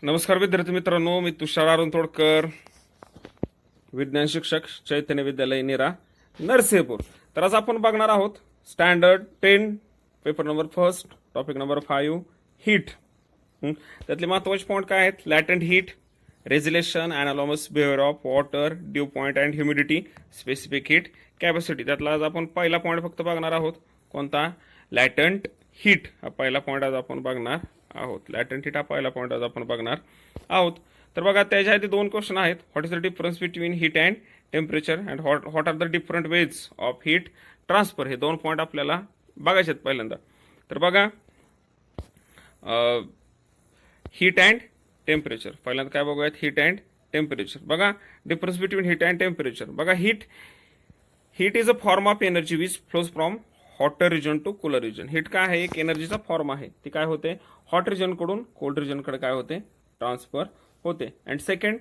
नमस्कार विद्यार्थी मित्रांनो, मी तुषार अरुण तोडकर, विज्ञान शिक्षक, चैतन्य विद्यालय निरा, नरसीपुर. तर आज आपण बघणार आहोत standard 10 paper number first, topic number 5 heat. त्यातले महत्त्वाचे पॉईंट काय आहेत? Latent heat, regelation, anomalous behaviour of water, dew point and humidity, specific heat capacity. त्यातला आज आपण पहिला पॉईंट फक्त बघणार आहोत. कोणता? लॅटेंट हीट हा पहिला पॉईंट आज आपण बघणार आहोत. लॅटेंट हीट हा पहिला पॉईंट आज आपण बघणार आहोत. तर बघा, त्याच्या आधी दोन क्वेश्चन आहेत. What is the difference between heat and temperature and what are the different ways of heat transfer. हे दोन पॉईंट आपल्याला बघायचे आहेत पहिल्यांदा. तर बघा, हीट अँड टेम्परेचर. पहिल्यांदा काय बघूयात? Heat and temperature. बघा, difference between heat and temperature. बघा, heat is a form of energy which flows from hotter region to cooler region. Heat काय आहे? एक एनर्जीचा फॉर्म आहे. ती काय होते? हॉट रिजन कडून कोल्ड रिजन कडे काय होते? ट्रान्सफर होते. And second,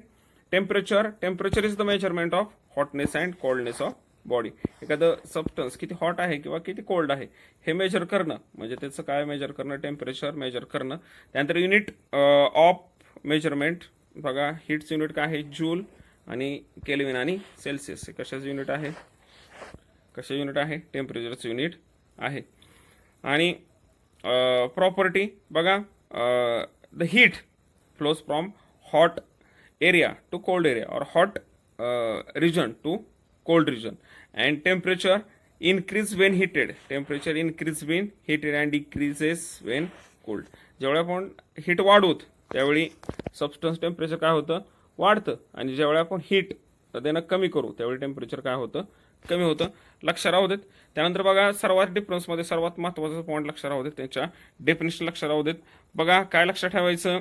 temperature is the measurement of hotness and coldness of body. एखादं सबस्टन्स किती हॉट आहे किंवा किती कोल्ड आहे हे मेजर करणं, म्हणजे त्याचं काय मेजर करणं? टेम्परेचर मेजर करणं. त्यानंतर युनिट ऑफ मेजरमेंट. बघा, हीटचं युनिट काय आहे? जूल आणि केल्विन आणि सेल्सिअस. हे कशाचं युनिट आहे? कशाचं युनिट आहे? टेम्परेचरचं युनिट आहे. आणि प्रॉपर्टी बघा, the heat flows from hot area to cold area or hot region to cold region. And temperature increase when heated. Temperature increase when heated and decreases when cold. ज्यावेळी आपण heat वाढवतो त्यावेळी substance temperature काय होतं? वाढतं. आणि ज्यावेळी आपण हीट देणं कमी करू त्यावेळी टेम्परेचर काय होतं? कमी होतं. लक्ष राहू देत. त्यानंतर बघा, सर्वात डिफरन्समध्ये सर्वात महत्त्वाचा पॉईंट लक्ष राहू देत, त्यांच्या डेफिनेशन लक्ष राहू देत. बघा, काय लक्ष ठेवायचं?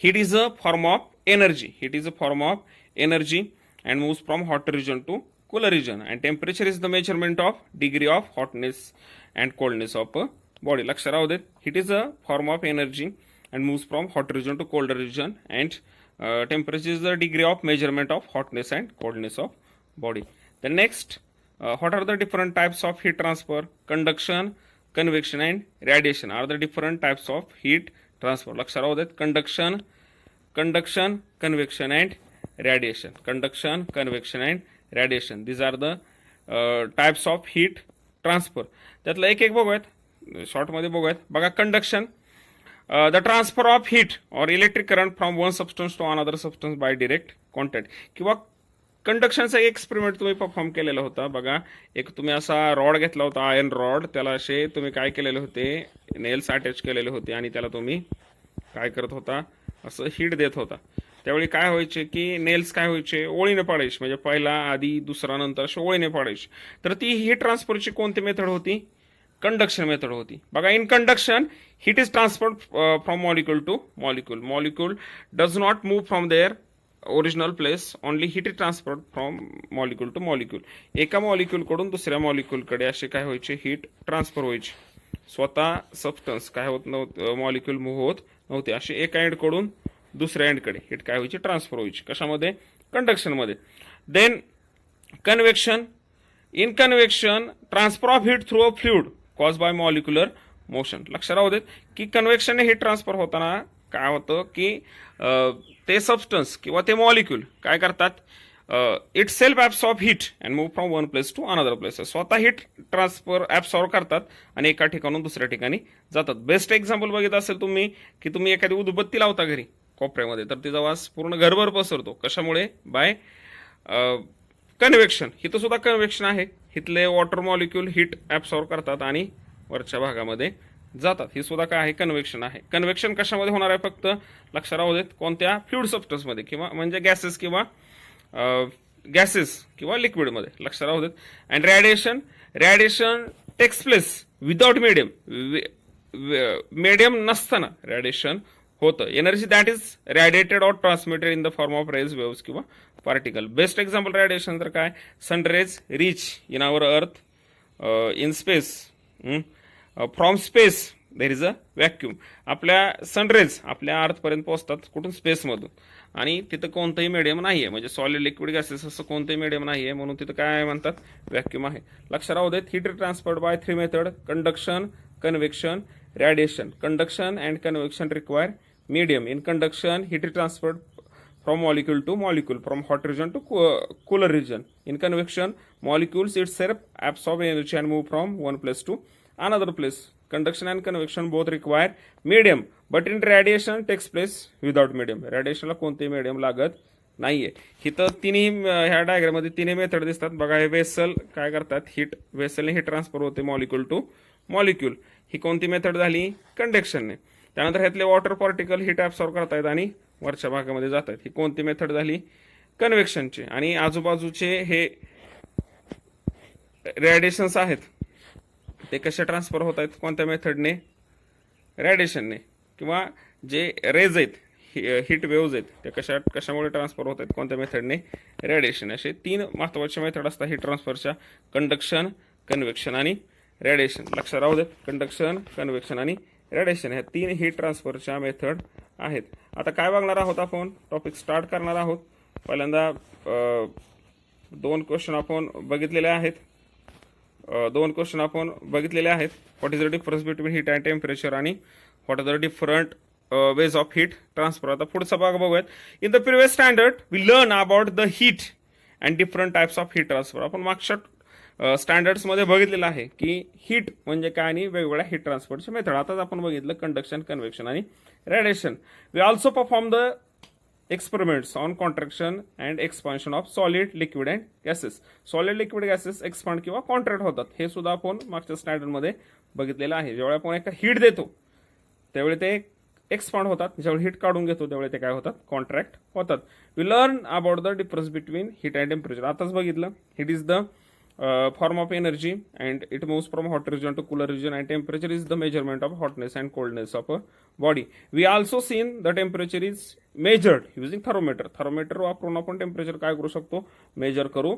Heat is a form of energy. Heat is a form of energy and moves from hotter region to cooler region. And temperature is the measurement of degree of hotness and coldness of body. लक्ष राहू देत. Heat is a form of energy and moves from hotter region to colder region. And temperature is the degree of measurement of hotness and coldness of body. The next, what are the different types of heat transfer? Conduction, convection and radiation are the different types of heat transfer. लक्ष राहू देत. conduction, convection and radiation. Conduction, convection and radiation. These are the types of heat transfer. त्यातलं एक एक बघूयात, शॉर्टमध्ये बघूयात. बघा, conduction, the transfer of heat or electric current from one substance to another substance by direct contact. किंवा कंडक्शनचा experiment तुम्ही perform केलेला होता. बघा, एक तुम्ही असा रॉड घेतला होता, आयर्न रॉड. त्याला असे तुम्ही काय केलेले होते? नेल्स अटॅच केलेले होते आणि त्याला तुम्ही काय करत होता? असं हीट देत होता. त्यावेळी काय व्हायचे की नेल्स काय व्हायचे? ओळीने पाडायचे. म्हणजे पहिला आधी, दुसरा, नंतर असे ओळीने पाडायचे. तर ती हीट ट्रान्सफरची कोणती मेथड होती? कंडक्शन मेथड होती. बघा, in conduction heat is transferred from molecule to molecule. Molecule does not move from their original place. Only heat is transferred from molecule to molecule. एका मॉलिक्यूलकडून दुसऱ्या मॉलिक्यूलकडे असे काय व्हायचे? हीट ट्रान्सफर व्हायची. स्वतः सबस्टन्स काय होत नव्हतं? मॉलिक्यूल मूव्ह होत नव्हते. असे एका एंडकडून दुसऱ्या एंडकडे हीट काय व्हायची? ट्रान्सफर व्हायची. कशामध्ये? कंडक्शनमध्ये. Then convection. In convection, transfer of heat through a fluid cause by molecular motion. लक्ष राहू देत की कन्वेक्शनने हीट ट्रान्सफर होताना काय होतं की ते सबस्टन्स किंवा ते मॉलिक्यूल काय करतात? Itself absorb heat and move from one place to another place. स्वतः हीट ट्रान्सफर ॲब्सॉर्ब करतात आणि एका ठिकाणून दुसऱ्या ठिकाणी जातात. बेस्ट एक्झाम्पल बघित असेल तुम्ही की तुम्ही एखादी उदबत्ती लावता घरी कोपऱ्यामध्ये, तर तिचा वास पूर्ण घरभर पसरतो. कशामुळे? By convection. इथं सुद्धा कन्वेक्शन आहे. इथले वॉटर मॉलिक्यूल हीट ॲब्सॉर्ब करतात आणि वरच्या भागामध्ये जातात. ही सुद्धा काय आहे? कन्वेक्शन आहे. कन्वेक्शन कशामध्ये होणार आहे? फक्त लक्ष राहू देत. कोणत्या? फ्लुइड सबस्टन्समध्ये किंवा म्हणजे गॅसेस किंवा लिक्विडमध्ये. लक्ष राहू देत. And radiation takes place without medium नसताना रॅडिएशन होतं. Energy that is radiated or transmitted in the form of rays, waves किंवा पार्टिकल. बेस्ट एक्झाम्पल रॅडिएशन तर काय? Sun rays reach in our earth in space. From space there is a vacuum. आपल्या sun rays आपल्या अर्थपर्यंत पोहोचतात. कुठून? स्पेसमधून. आणि तिथं कोणतंही मीडियम नाही आहे, म्हणजे सॉलिड, लिक्विड, गॅसेस असं कोणतंही मीडियम नाही आहे, म्हणून तिथं काय म्हणतात? व्हॅक्यूम आहे. लक्ष राहू देत. Heat transferred by 3 method: conduction, convection, radiation. Conduction and convection require medium. In conduction, heat is transferred from molecule to molecule, from hot region to cooler region. In convection, molecules itself absorb energy and move from one place to another place. Conduction and convection both require medium, but in radiation takes place without medium. Radiationला कोणतेही medium लागत नाहीये. इथं तिन्ही ह्या diagram मध्ये तिन्ही method दिसतात बघा. हे वेसल काय करतात, हीट वेसलने हीट ट्रान्सफर होते मॉलिक्यूल टू मॉलिक्यूल. ही कोणती मेथड झाली, कंडक्शनने. त्यानंतर ह्यातले वॉटर पार्टिकल हीट ऍब्सॉर्ब करतायत आणि वरच्या भागामध्ये जात आहेत. ही कोणती मेथड झाली, कन्व्हेक्शनची. आणि आजूबाजूचे हे रेडिएशन्स आहेत ते कसे ट्रान्सफर होत आहेत, कोणत्या मेथडने, रेडिएशनने. किंवा जे रेज आहेत, हीट वेव्ज आहेत, ते कशामुळे ट्रान्सफर होत आहेत, कोणत्या मेथडने, रेडिएशन. असे तीन महत्वाचे मेथड असतात हीट ट्रान्सफरच्या, कंडक्शन, कन्व्हेक्शन आणि रेडिएशन. लक्षात राहू देत, कंडक्शन, कन्व्हेक्शन आणि रेडिएशन ह्या तीन हीट ट्रान्सफरच्या मेथड आहेत. आता काय बघणार आहोत आपण, टॉपिक स्टार्ट करणार आहोत. पहिल्यांदा दोन क्वेश्चन आपण बघितलेले आहेत. What is the difference between heat and temperature आणि what are the different ways of heat transfer. आता पुढचा भाग बघूयात. In the previous standard we learn about the heat and different types of heat transfer. आपण मागच्या standards मध्ये बघितलेलं आहे की हीट म्हणजे काय आणि वेगवेगळ्या हीट ट्रान्सफरचे मेथड. आताच आपण बघितलं कंडक्शन, कन्व्हेक्शन आणि radiation. We also perform the experiments on contraction and expansion of solid, liquid and gases. Solid, liquid, gases expand किंवा कॉन्ट्रॅक्ट होतात. हे सुद्धा आपण मागच्या स्टँडर्ड मध्ये बघितलेलं आहे. ज्यावेळी आपण एका हीट देतो त्यावेळी ते एक्सपांड होतात, ज्यावेळी हीट काढून घेतो त्यावेळी ते काय होतात, कॉन्ट्रॅक्ट होतात. We learn about the difference between heat and temperature. आताच बघितलं, heat is the form of energy and it moves from hot region to cooler region, and temperature is the measurement of hotness and coldness of a body. We also seen the temperature is measured using thermometer. Thermometer वापरून आपण temperature काय करू शकतो, major करू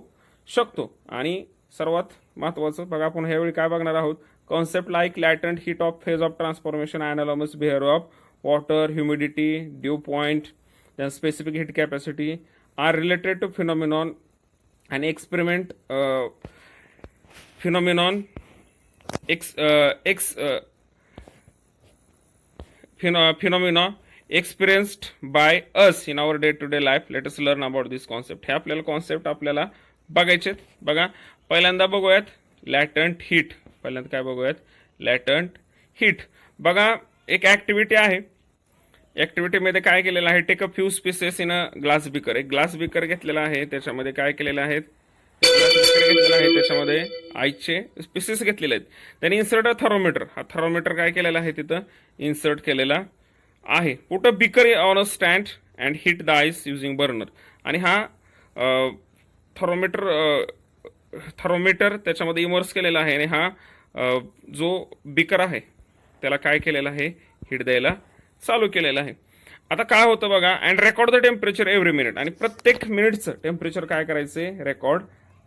शकतो. आणि सर्वात महत्वाचं बघा, आपण ह्यावेळी काय बघणार आहोत, concept like latent heat of phase of transformation, anomalous behaviour of water, humidity, dew point, then specific heat capacity are related to phenomenon and experiment phenomenon phenomena experienced by us in our day to day life. Let us learn about this concept. हे आपल्याला concept आपल्याला बघायचे. बघा, पहिल्यांदा बघूयात latent heat. पहिल्यांदा काय बघूयात, लॅटंट हीट. बघा, एक ऍक्टिव्हिटी आहे. ऍक्टिव्हिटीमध्ये काय केलेलं आहे, take a few pieces in a glass beaker. एक ग्लास बिकर घेतलेला आहे, त्याच्यामध्ये काय केलेलं आहे, ग्लास बिकर घेतलेला आहे, त्याच्यामध्ये आईसचे स्पीसेस घेतलेले आहेत. त्याने इन्सर्ट अ थर्मोमीटर. हा थर्मोमीटर काय केलेला आहे, तिथं इन्सर्ट केलेला आहे. Put a beaker on a stand and hit the ice using burner. आणि हा थर्मोमीटर त्याच्यामध्ये इमर्स केलेला आहे आणि हा जो बिकर आहे त्याला काय केलेलं आहे, हिट द्यायला चालू केलेलं आहे. आता काय होतं बघा, and record the temperature every minute. आणि प्रत्येक मिनिटचं टेम्परेचर काय करायचे, रेकॉर्ड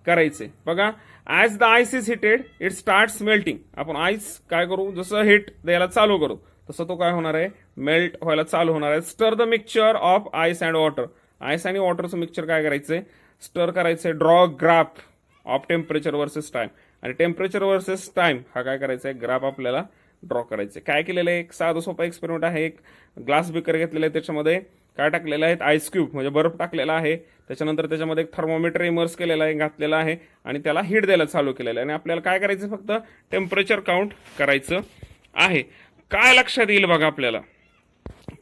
करायचे. बघा, as the ice is heated it starts melting. आपण आईस काय करू, जसं हिट द्यायला चालू करू तसं तो काय होणार आहे, मेल्ट व्हायला चालू होणार आहे. स्टर the mixture of ice and water. Ice आणि वॉटरचं मिक्सचर काय करायचंय, स्टर करायचंय. Draw graph of temperature versus time. आणि टेम्परेचर वर्सेस टाइम हा काय करायचा आहे, ग्राफ आपल्याला ड्रॉ करायचे. काय केलेलं आहे, एक साधा सोपा एक्सपेरिमेंट आहे. एक ग्लास बिकर घेतलेलं आहे, त्याच्यामध्ये काय टाकलेलं आहे, आईस क्यूब म्हणजे बर्फ टाकलेला आहे. त्याच्यानंतर त्याच्यामध्ये एक थर्मोमीटर इमर्स केलेला आहे, घातलेला आहे आणि त्याला हीट द्यायला चालू केलेलं आहे. आणि आपल्याला काय करायचं, फक्त टेम्परेचर काउंट करायचं आहे. काय लक्षात येईल बघा आपल्याला,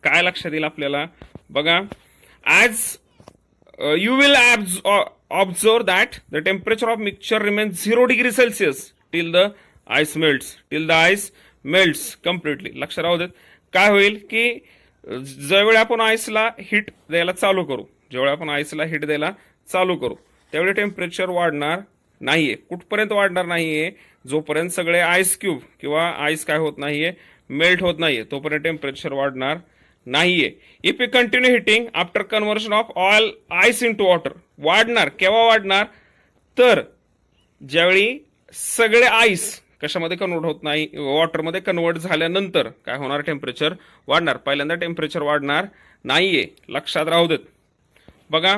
काय लक्षात येईल आपल्याला बघा, as you will observe that the temperature of mixture remains 0 degree Celsius till the ice melts completely. लक्ष राहू देत. काय होईल की ज्यावेळी आपण आईसला हिट द्यायला चालू करू, त्यावेळी टेम्परेचर वाढणार नाहीये. कुठपर्यंत वाढणार नाहीये, जोपर्यंत सगळे आईस क्यूब किंवा आईस काय होत नाहीये, मेल्ट होत नाहीये, तोपर्यंत टेम्परेचर वाढणार नाहीये. If you continue heating after conversion of all ice into water. वाढणार केव्हा वाढणार, तर ज्यावेळी सगळे आईस कशामध्ये कन्वर्ट होत नाही, वॉटरमध्ये कन्वर्ट झाल्यानंतर काय होणार, टेम्परेचर वाढणार. पहिल्यांदा टेम्परेचर वाढणार नाहीये, लक्षात राहू देत. बघा,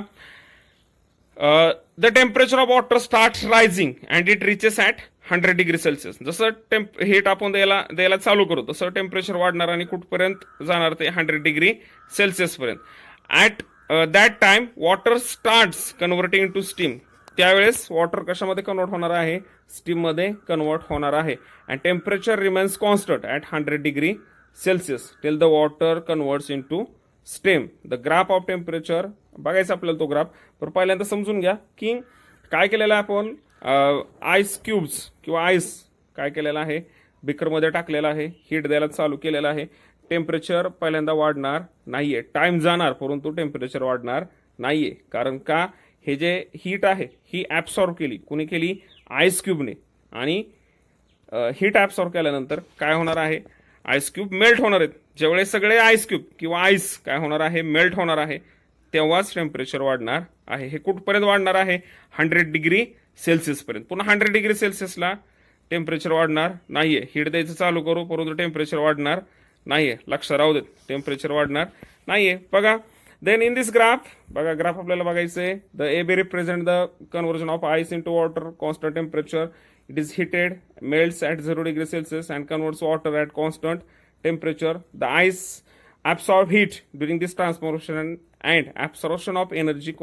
the temperature of water start rising and it reaches at 100 degree Celsius. जसं हीट आपण द्यायला चालू करू तसं टेम्परेचर वाढणार आणि कुठपर्यंत जाणार ते 100 डिग्री सेल्सिअस पर्यंत. At that time water starts converting to steam. त्यावेळेस वॉटर कशामध्ये कन्वर्ट होणार आहे, स्टीम मध्ये कन्वर्ट होणार आहे. And temperature remains constant at 100 degree Celsius till the water converts into steam. The graph of temperature बघायचा आपल्याला तो ग्राफ. तर पहिल्यांदा समजून घ्या की काय केलेलं आहे आपण. आईस क्यूब्स किंवा आईस काय केलेलं आहे, बिकरमध्ये टाकलेलं आहे, हीट द्यायला चालू केलेलं आहे. टेम्परेचर पहिल्यांदा वाढणार नाहीये, टाइम जाणार परंतु टेम्परेचर वाढणार नाहीये. कारण का, हे जे हीट आहे ही ॲब्सॉर्ब केली, कुणी केली, आईस क्यूबने. आणि हीट ॲब्सॉर्ब केल्यानंतर काय होणार आहे, आईस क्यूब मेल्ट होणार आहेत. ज्यावेळेस सगळे आईस क्यूब किंवा आईस काय होणार आहे, मेल्ट होणार आहे, तेव्हाच टेम्परेचर वाढणार आहे. हे कुठपर्यंत वाढणार आहे, 100 डिग्री सेल्सिअस पर्यंत. पुन्हा 100 डिग्री सेल्सिअसला टेम्परेचर वाढणार नाहीये. हीट द्यायचं चालू करू परंतु टेम्परेचर वाढणार नाहीये. लक्षात राहू देत, टेम्परेचर वाढणार नाहीये. बघा, देन इन दिस ग्राफ, बघा ग्राफ आपल्याला बघायचंय. The AB represent the conversion of ice into water. Constant temperature, it is heated, melts at 0 degree Celsius and converts water at constant temperature. The ice absorb heat during this transformation and absorption of energy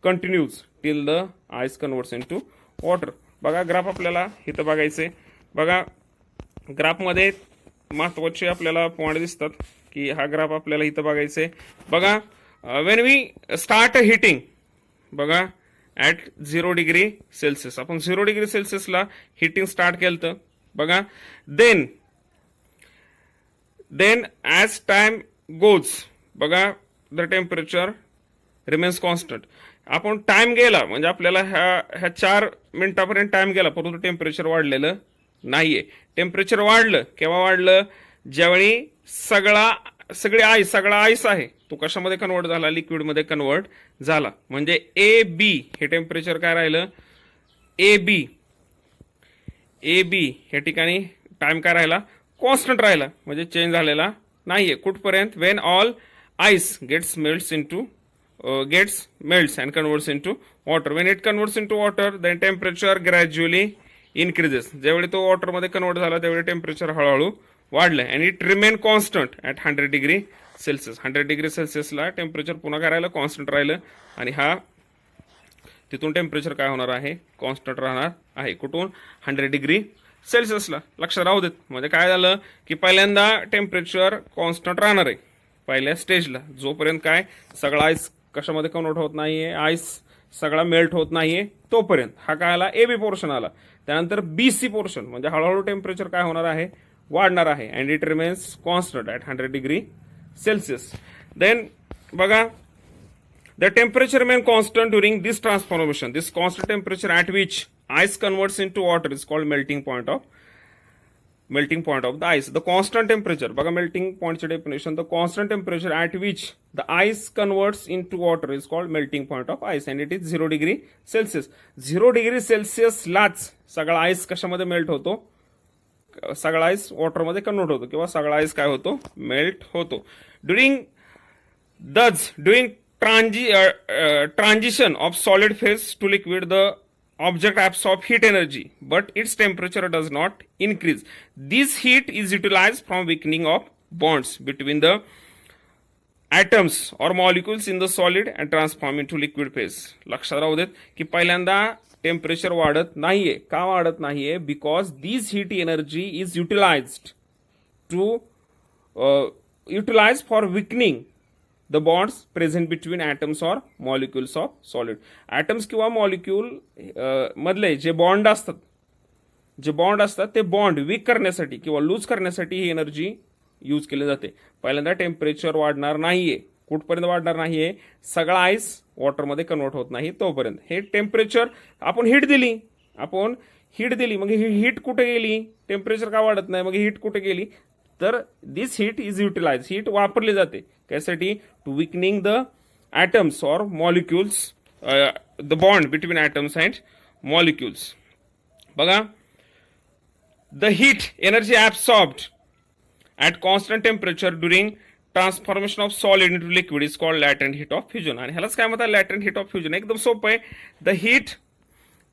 continues till the ice converts into water. बघा graph आपल्याला इथं बघायचे. बघा ग्राफमध्ये महत्वाचे आपल्याला point दिसतात की हा ग्राफ आपल्याला इथं बघायचे. बघा वेन वी स्टार्ट हिटिंग, बघा ॲट 0 डिग्री सेल्सिअस, आपण 0 डिग्री सेल्सिअसला हिटिंग स्टार्ट केलं तर बघा. देन ॲज टाइम गोज, बघा द टेम्परेचर रिमेन्स कॉन्स्टंट. आपण टाइम गेला म्हणजे आपल्याला ह्या 4 मिनिटापर्यंत टाइम गेला परंतु टेम्परेचर वाढलेलं नाहीये. टेम्परेचर वाढलं केव्हा वाढलं, ज्यावेळी सगळा आईस आहे तो कशामध्ये कन्वर्ट झाला, लिक्विडमध्ये कन्वर्ट झाला. म्हणजे AB हे टेम्परेचर काय राहिलं, AB हे ठिकाणी टाइम काय राहिला, कॉन्स्टंट राहिला, म्हणजे चेंज झालेला नाहीये. कुठपर्यंत, when all ice gets melts and converts into water. When it converts into water then temperature gradually increases. ज्यावेळी तो वॉटरमध्ये कन्वर्ट झाला त्यावेळी टेम्परेचर हळूहळू वाढलं. And it remain constant at 100 degree Celsius. 100 degree सेल्सिअसला टेम्परेचर पुन्हा काय राहिलं, कॉन्स्टंट राहिलं. आणि तिथून टेम्परेचर काय होणार आहे, कॉन्स्टंट राहणार आहे. कुठून, 100 डिग्री सेल्सिअसला. लक्षात राहू देत. म्हणजे काय झालं की पहिल्यांदा टेम्परेचर कॉन्स्टंट राहणार आहे पहिल्या स्टेजला, जोपर्यंत काय सगळा आईस कशामध्ये कन्वर्ट होत नाहीये, आईस सगळा मेल्ट होत नाहीये तोपर्यंत. हा काय आला, AB पोर्शन आला. त्यानंतर BC पोर्शन म्हणजे हळूहळू टेम्परेचर काय होणार आहे, वाढणार आहे. And it remains constant at 100 degree Celsius. Then बघा, the temperature remain constant during this transformation. This constant temperature at which ice converts into water is called melting point of the ice. The constant temperature, बघा melting पॉइंटचे definition, the constant temperature at which the ice converts into water is called melting point of ice and it is 0 degree Celsius. 0 degree सेल्सिअसलाच सगळा ice कशामध्ये melt होतो, सगळा ice वॉटरमध्ये convert होतो किंवा सगळा आईस काय होतो, मेल्ट होतो. During transition of solid phase to liquid, the object absorbs heat energy, but its temperature does not increase. This heat is utilized from weakening of bonds between the atoms or molecules in the solid and transform into liquid phase. लक्षात राहू देत की पहिल्यांदा temperature वाढत नाहीये. का वाढत नाहीये, because this heat energy is utilised for weakening the bonds present between atoms or molecules of solid. Atoms किंवा मॉलिक्यूल मधले जे बॉन्ड असतात ते बॉन्ड वीक करण्यासाठी किंवा लूज करण्यासाठी ही एनर्जी यूज केली जाते. पहिल्यांदा टेम्परेचर वाढणार नाहीये. कुठपर्यंत वाढणार नाहीये, सगळा आईस वॉटरमध्ये कन्वर्ट होत नाही तोपर्यंत. हे टेम्परेचर आपण हीट दिली, मग ही हीट कुठे गेली, टेम्परेचर का वाढत नाही, मग हीट कुठे गेली, तर this heat is utilise, heat वापरली जाते त्यासाठी to weakening the atoms or molecules, the bond between atoms and molecules. बघा, the heat energy absorbed at constant temperature during transformation of solid into liquid is called latent heat of fusion. आणि ह्यालाच काय म्हणतात, latent heat of fusion. एकदम सोपं आहे. The heat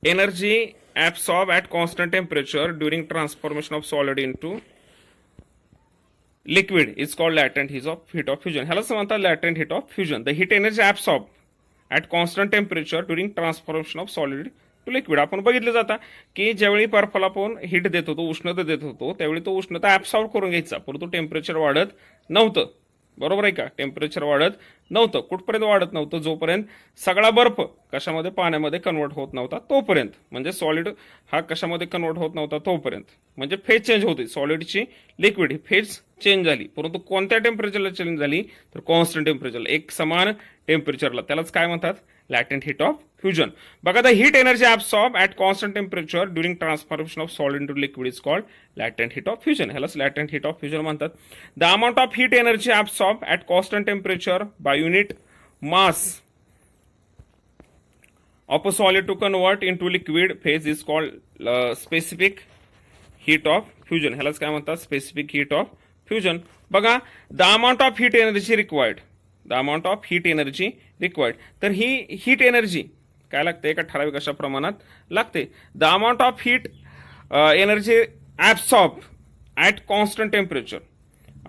energy absorbed at constant temperature during transformation of solid into liquid is called latent heat of fusion. ह्यालाच म्हणतात latent heat of fusion. The heat energy absorbed at constant temperature during transformation of solid to liquid. आपण बघितलं जातं की ज्यावेळी बर्फाला आपण heat देत होतो, उष्णता देत होतो, त्यावेळी तो उष्णता ऍब्सॉर्ब करून घ्यायचा, परंतु टेम्परेचर वाढत नव्हतं. बरोबर आहे का? टेम्परेचर वाढत नव्हतं. कुठपर्यंत वाढत नव्हतं? जोपर्यंत सगळा बर्फ कशामध्ये, पाण्यामध्ये कन्वर्ट होत नव्हता तोपर्यंत. म्हणजे सॉलिड हा कशामध्ये कन्वर्ट होत नव्हता तोपर्यंत. म्हणजे फेज चेंज होते, सॉलिडची लिक्विड ही फेज चेंज झाली, परंतु कोणत्या टेम्परेचरला चेंज झाली तर कॉन्स्टंट टेम्परेचरला, एक समान टेम्परेचरला. त्यालाच काय म्हणतात? Latent heat of fusion. बघा, the heat energy absorb at constant temperature during transformation of solid into liquid is called latent heat of fusion. ह्यालाच लॅटेंट हीट ऑफ फ्युजन म्हणतात. The amount of heat energy absorb at constant temperature by unit mass of a solid to convert into liquid phase is called specific heat of fusion. ह्यालाच काय म्हणतात? Specific heat of fusion. बघा, the amount of heat energy required, the amount of heat energy required. तर ही heat energy काय लागते? एका ठराविक अशा प्रमाणात लागते. The amount of heat energy absorb at constant temperature.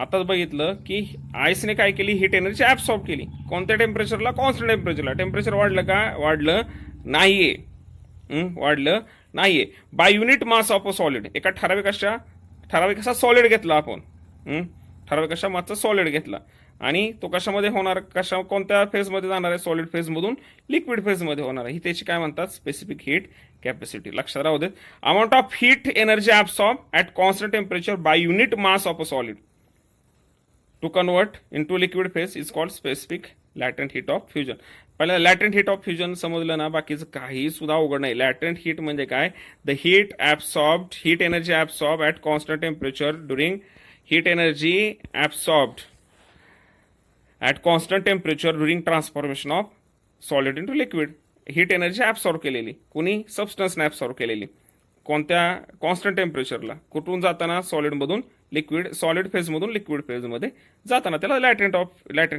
आताच बघितलं की आईसने काय केली? हीट एनर्जी ऍब्सॉर्ब केली. कोणत्या टेम्परेचरला? कॉन्स्टंट टेम्परेचरला. टेम्परेचर वाढलं का? वाढलं नाहीये. वाढलं नाहीये. By unit mass of a solid. एका ठराविक असा सॉलिड घेतला आपण, ठराविक अशा मासचा सॉलिड घेतला आणि तो कशामध्ये होणार? कोणत्या फेजमध्ये जाणार आहे? सॉलिड फेजमधून लिक्विड फेजमध्ये होणार आहे. ही त्याची काय म्हणतात? Specific heat capacity. लक्षात राहू देत. Amount of heat energy absorb at constant temperature by unit mass of a solid to convert into liquid phase is called specific latent heat of fusion. पहिला लॅटेंट हीट ऑफ फ्युजन समजलं ना, बाकीचं काही सुद्धा अवघड नाही. लॅटेंट हीट म्हणजे काय? The heat energy absorb at constant temperature during heat energy absorbed at constant temperature during transformation of solid into liquid. Heat energy absorb केलेली, कुणी? सबस्टन्सने ऍब्सॉर्ब केलेली. कोणत्या? कॉन्स्टंट टेम्परेचरला. कुठून जाताना? सॉलिडमधून लिक्विड, सॉलिड फेजमधून लिक्विड फेजमध्ये जाताना. त्याला लॅटेंट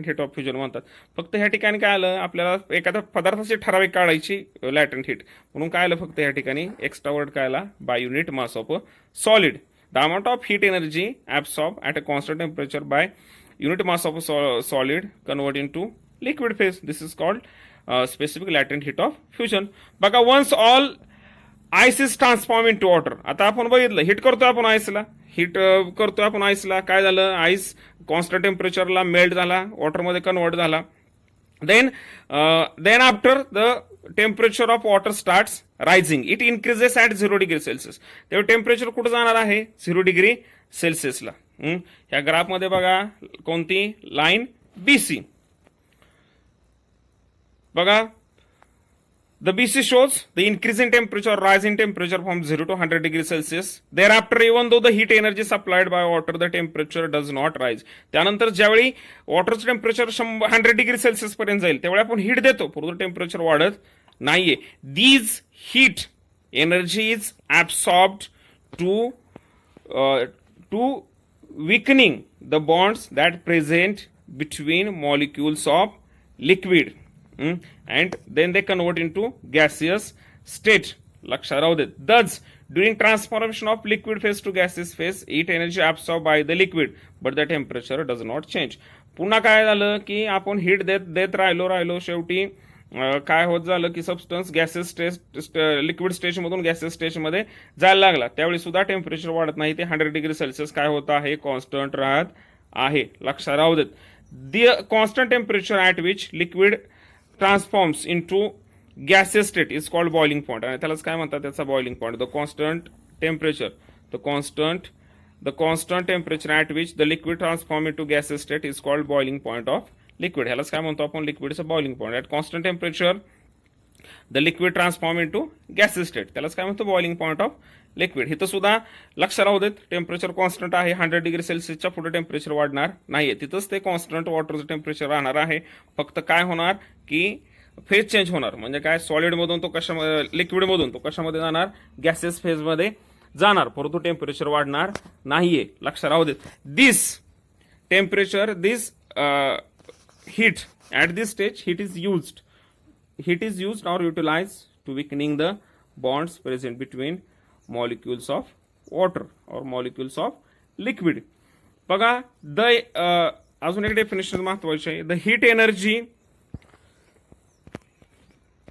हीट ऑफ फ्युजन म्हणतात. फक्त ह्या ठिकाणी काय आलं? आपल्याला एखाद्या पदार्थाची ठराविक काढायची लॅटेंट हीट, म्हणून काय आलं? फक्त ह्या ठिकाणी एक्स्ट्रा वर्ड काय आला? By unit mass of a solid. The amount of heat energy absorb at a constant temperature by unit mass of a solid convert into liquid phase. This is called specific latent heat of fusion. बघा, once all ice is transform into water. आता आपण बघितलं, heat करतोय आपण आईसला. काय झालं? Ice constant टेम्परेचरला melt झाला, वॉटरमध्ये कन्वर्ट झाला. Then after the temperature of water starts rising, it increases at 0 degree Celsius. तेव्हा टेम्परेचर कुठं जाणार आहे? 0 डिग्री सेल्सिअसला. ह्या ग्राफमध्ये बघा कोणती लाईन? BC. बघा, the BC shows the increase in temperature or rise in temperature from 0 to 100 degrees Celsius. Thereafter, even though the heat energy supplied by water, the temperature does not rise. त्यानंतर ज्यावेळी वॉटरचं temperature 100 degree Celsius पर्यंत जाईल, त्यावेळी आपण heat देतो, परंतु temperature वाढत नाहीये. These heat energy is absorbed to weakening the bonds that present between molecules of liquid. And then they convert into gaseous state. लक्षात राहू देत. Thus, during transformation of liquid phase to gaseous phase, heat energy absorbed by the liquid, but the temperature does not change. पुन्हा काय झालं की आपण heat देत राहिलो शेवटी काय होत झालं की substance gases stage, liquid stage मधून गॅसेस स्टेज मध्ये जायला लागला. त्यावेळी सुद्धा टेम्परेचर वाढत नाही, ते 100 डिग्री सेल्सिअस काय होत आहे? कॉन्स्टंट राहत आहे. लक्षात राहू देत. The constant temperature at which liquid transforms into gaseous state is called boiling point. आणि त्यालाच काय म्हणतात? त्याचा boiling point. The constant temperature at which the liquid transform into gaseous state is called boiling point of liquid. ह्यालाच काय म्हणतो आपण? लिक्विडचं boiling point. At constant temperature the liquid transform into gaseous state. त्यालाच काय म्हणतो? boiling point of liquid. इथं सुद्धा लक्ष राहू देत, टेम्परेचर कॉन्स्टंट आहे. 100 डिग्री सेल्सिअसच्या पुढे टेम्परेचर वाढणार नाहीये. तिथंच ते कॉन्स्टंट वॉटरचं टेम्परेचर राहणार आहे. फक्त काय होणार की फेज चेंज होणार. म्हणजे काय? सॉलिड मधून तो कशामध्ये, लिक्विड मधून तो कशामध्ये जाणार? गॅसेस फेज मध्ये जाणार, परंतु टेम्परेचर वाढणार नाहीये. लक्ष राहू देत. This temperature, this heat at this stage, heat is used or utilized to weakening the bonds present between molecules of water or molecules of liquid. बघा अजून एक डेफिनेशन महत्वाची आहे.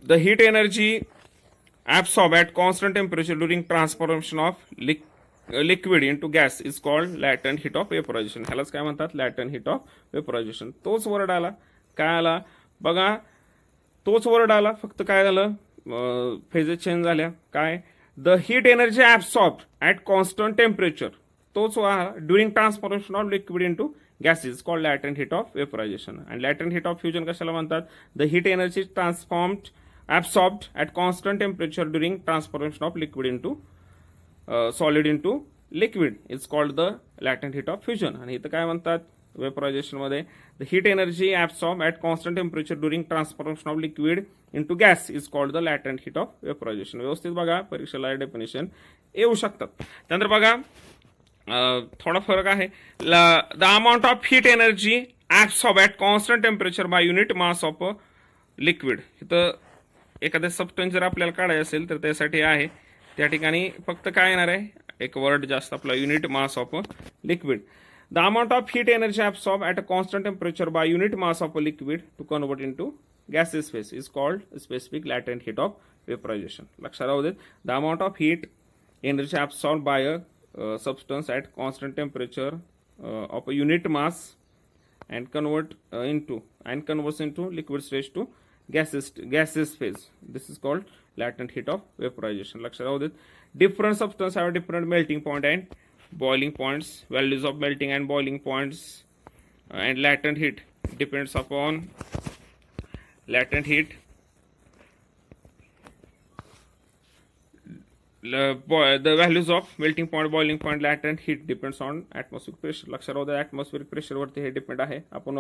the heat energy absorbed at constant temperature during transformation of liquid into gas is called latent heat of vaporization. ह्यालाच काय म्हणतात, latent heat of vaporization. तोच word आला, काय आला बघा, तोच वर्ड आला, फक्त काय झालं, फेजेस चेंज झाल्या. काय, the heat energy absorb at constant temperature, तोच during transformation of liquid into gases called latent heat of vaporisation. आणि लॅटेंट हीट ऑफ फ्युजन कशाला म्हणतात, the heat energy transformed absorbed at constant temperature during transformation of liquid into solid into liquid is called the latent heat of fusion. आणि इथं काय म्हणतात vaporisation मध्ये, the heat energy absorb at constant temperature during transformation of liquid into gas is called the latent heat of vaporisation. व्यवस्थित बघा, परीक्षेला definition येऊ शकतात. त्यानंतर बघा थोडा फरक आहे. The amount of heat energy absorb at constant temperature by unit mass of liquid. इथं एखाद्या सबस्टन्स जर आपल्याला काढायचं असेल तर त्यासाठी आहे, त्या ठिकाणी फक्त काय येणार आहे, एक वर्ड जास्त आपला, unit mass of liquid. The amount of heat energy absorb at a constant temperature by unit mass of a liquid to convert into gases phase is called specific latent heat of vaporisation. लक्षात राहू देत, the amount of heat energy absorb by a substance at constant temperature of a unit mass and converts into liquid stage to gases phase. This is called latent heat of vaporization. लक्षात राहू देत, different substances have different melting point and boiling points. Values of melting and boiling points and latent heat depends upon latent heat. The values of melting point, boiling point, latent heat depends on atmospheric pressure. लक्षात राहू दे, atmospheric pressure वरती हे depend आहे. आपण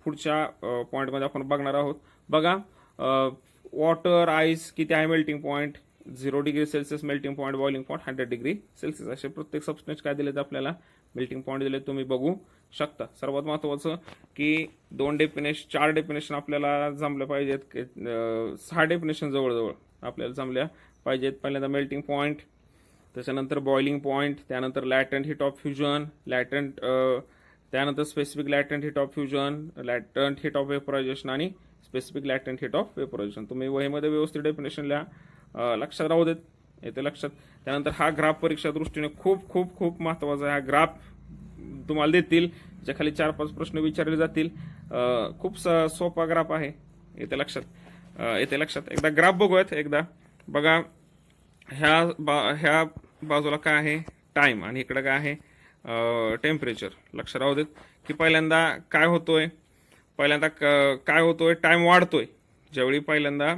पुढच्या point मध्ये आपण बघणार आहोत. बघा, वॉटर, आईस किती आहे melting point, 0 degree Celsius melting point, boiling point 100 degree Celsius. असे प्रत्येक सबस्टन्स काय दिलेत आपल्याला, मेल्टिंग पॉइंट दिले, तुम्ही बघू शकता. सर्वात महत्वाचं की 4 डेफिनेशन आपल्याला जमलं पाहिजेत, 6 डेफिनेशन जवळजवळ आपल्याला जमल्या पाहिजेत. पहिल्यांदा मेल्टिंग पॉइंट, त्याच्यानंतर बॉइलिंग पॉइंट, त्यानंतर लॅटेंट हीट ऑफ फ्युजन, त्यानंतर specific latent heat of fusion, latent heat of vaporisation आणि specific latent heat of vaporisation. तुम्ही वहीमध्ये व्यवस्थित डेफिनेशन लिहा, लक्षात राहू देत, येते लक्षात. त्यानंतर हा ग्राफ परीक्षा दृष्टीने खूप खूप खूप महत्वाचा आहे. हा ग्राफ तुम्हाला देतील, ज्या खाली 4-5 प्रश्न विचारले जातील. खूप सोपा ग्राफ आहे, येते लक्षात. एकदा ग्राफ बघूयात. एकदा बघा, ह्या बाजूला काय आहे, टाइम, आणि इकडे काय आहे, टेम्परेचर. लक्षात राहू देत की पहिल्यांदा काय होतोय, टाइम वाढतोय. ज्यावेळी पहिल्यांदा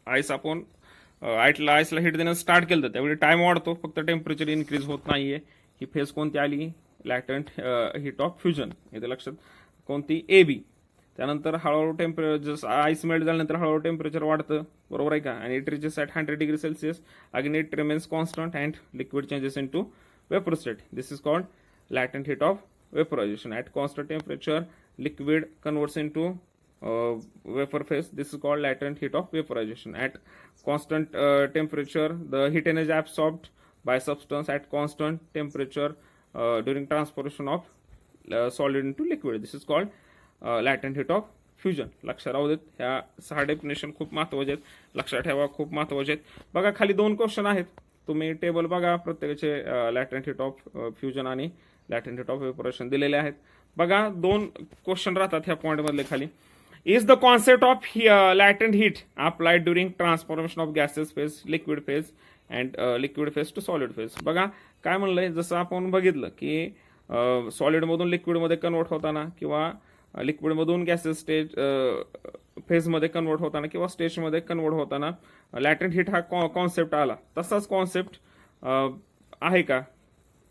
आईसला हिट देणं स्टार्ट केलं त्यावेळी टाइम वाढतो, फक्त टेम्परेचर इन्क्रीज होत नाहीये. ही फेज कोणती आली, लॅटेंट हीट ऑफ फ्युजन. येते लक्षात, कोणती, AB. त्यानंतर हळूहळू टेम्परेचर, जसं आईस मेल्ट झाल्यानंतर हळूहळू टेम्परेचर वाढतं, बरोबर आहे का, आणि it reaches at 100 degree Celsius. Again it remains constant and liquid changes into vapour state. This is called latent heat of vaporisation. At constant temperature liquid converts into vapor phase. This is called latent heat of vaporization. At constant temperature, the heat energy absorbed by substance at constant temperature during transformation of solid into liquid. This is called latent heat of fusion. लक्षात राहू देत, ह्या 6 definition खूप महत्वाचे आहेत, लक्षात ठेवा, खूप महत्वाचे आहेत. बघा, खाली 2 क्वेश्चन आहेत, तुम्ही टेबल बघा, प्रत्येकाचे लॅटेंट हीट ऑफ फ्युजन आणि लॅटेंट हीट ऑफ वेपरेशन दिलेले आहेत. बघा, 2 क्वेश्चन राहतात ह्या पॉइंट मधले खाली. Is the concept of latent heat applied during transformation of gases phase, liquid phase and liquid phase to solid phase? बघा काय म्हणलंय, जसं आपण बघितलं की सॉलिड मधून लिक्विड मध्ये कन्वर्ट होताना किंवा लिक्विड मधून गॅसेस स्टेज फेज मध्ये कन्वर्ट होताना किंवा स्टेज मध्ये कन्वर्ट होताना लॅटेंट हीट हा कॉन्सेप्ट आला. तसाच कॉन्सेप्ट आहे का,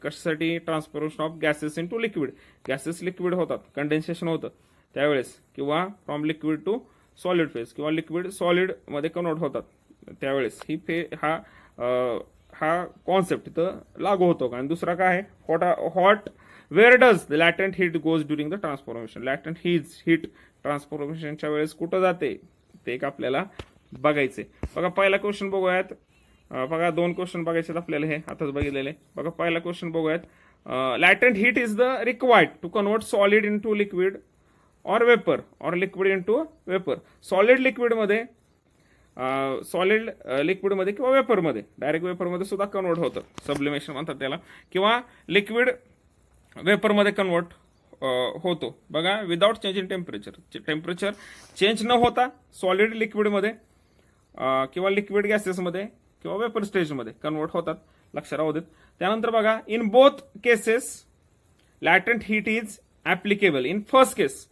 कशासाठी, transformation of gases into liquid. Gases liquid होतात, कंडेन्सेशन होतं त्यावेळेस, किंवा from liquid to solid phase, किंवा लिक्विड सॉलिड मध्ये कन्वर्ट होतात त्यावेळेस ही हा कॉन्सेप्ट इथं लागू होतो का. आणि दुसरा काय आहे, where does the latent heat goes during the transformation. Latent heat ट्रान्सफॉर्मेशनच्या वेळेस कुठं जाते ते एक आपल्याला बघायचे. बघा पहिला क्वेश्चन बघूयात. बघा 2 क्वेश्चन बघायचे आपल्याला, हे आताच बघितलेले. बघा पहिला क्वेश्चन बघूयात. Latent heat is the required to convert solid into liquid or vapour or liquid into vapour. Solid लिक्विडमध्ये किंवा वेपरमध्ये, डायरेक्ट वेपरमध्ये सुद्धा कन्वर्ट होतं, सबलिमेशन म्हणतात त्याला, किंवा लिक्विड वेपरमध्ये कन्वर्ट होतो. बघा without change in temperature, temperature change न होता सॉलिड लिक्विडमध्ये किंवा लिक्विड गॅसेसमध्ये किंवा वेपर स्टेजमध्ये कन्वर्ट होतात, लक्षात राहू देत. त्यानंतर बघा in both cases latent heat is applicable. In first case,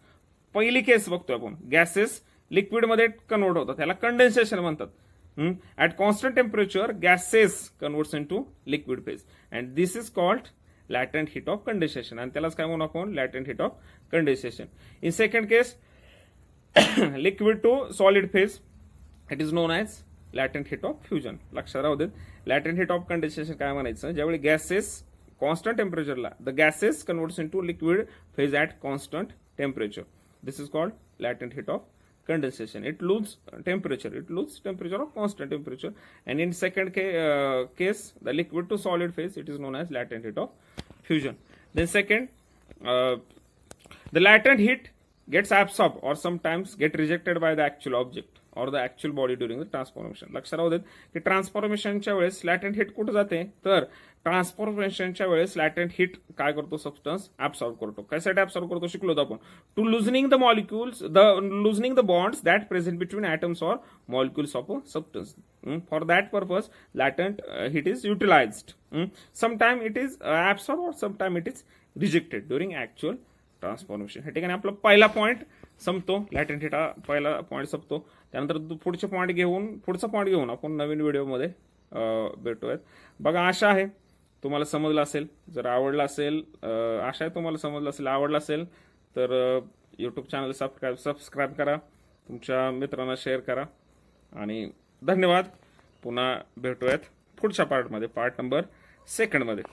पहिली केस बघतोय आपण, गॅसेस लिक्विडमध्ये कन्वर्ट होतात, त्याला कंडेन्सेशन म्हणतात. At constant temperature gases converts into liquid phase and this is called latent heat of condensation. आणि त्यालाच काय म्हणू आपण, latent heat of condensation. In second case liquid to solid phase, it is known as latent heat of fusion. लक्षात राहू देत. लॅटेंट heat of condensation काय म्हणायचं, ज्यावेळी गॅसेस कॉन्स्टंट टेम्परेचरला, the gases converts into liquid phase at constant temperature. This is called latent heat of condensation. It loses temperature of constant temperature, and in second case the liquid to solid phase, it is known as latent heat of fusion. Then second, the latent heat gets absorbed or sometimes get rejected by the actual object or the actual body during the transformation. लक्षात राहू देत की ट्रान्सफॉर्मेशनच्या वेळेस लॅटेंट heat कुठे जाते, तर ट्रान्सफॉर्मेशनच्या वेळेस लॅटेंट heat काय करतो, सबस्टन्स ऍब्सॉर्ब करतो. कशासाठी ऍब्सॉर्ब करतो शिकलो आपण, to loosening the molecules, loosening the bonds that present between atoms or molecules of a substance. For that purpose latent heat is utilised. Sometime it is absorb or sometime it is rejected during actual transformation. हे ठिकाणी आपला पहिला point संपतो, लॅटेंट heat हा पहिला point संपतो. त्यानंतर पुढचा पॉईंट घेऊन आपण नवीन व्हिडिओमध्ये भेटूयात. बघा आशा आहे तुम्हाला समजलं असेल. जर आवडला असेल, आशा आहे तुम्हाला समजलं असेल, आवडलं असेल तर यूट्यूब चॅनल सबस्क्राईब करा, तुमच्या मित्रांना शेअर करा. आणि धन्यवाद. पुन्हा भेटूयात पुढच्या पार्टमध्ये, पार्ट नंबर 2 मध्ये.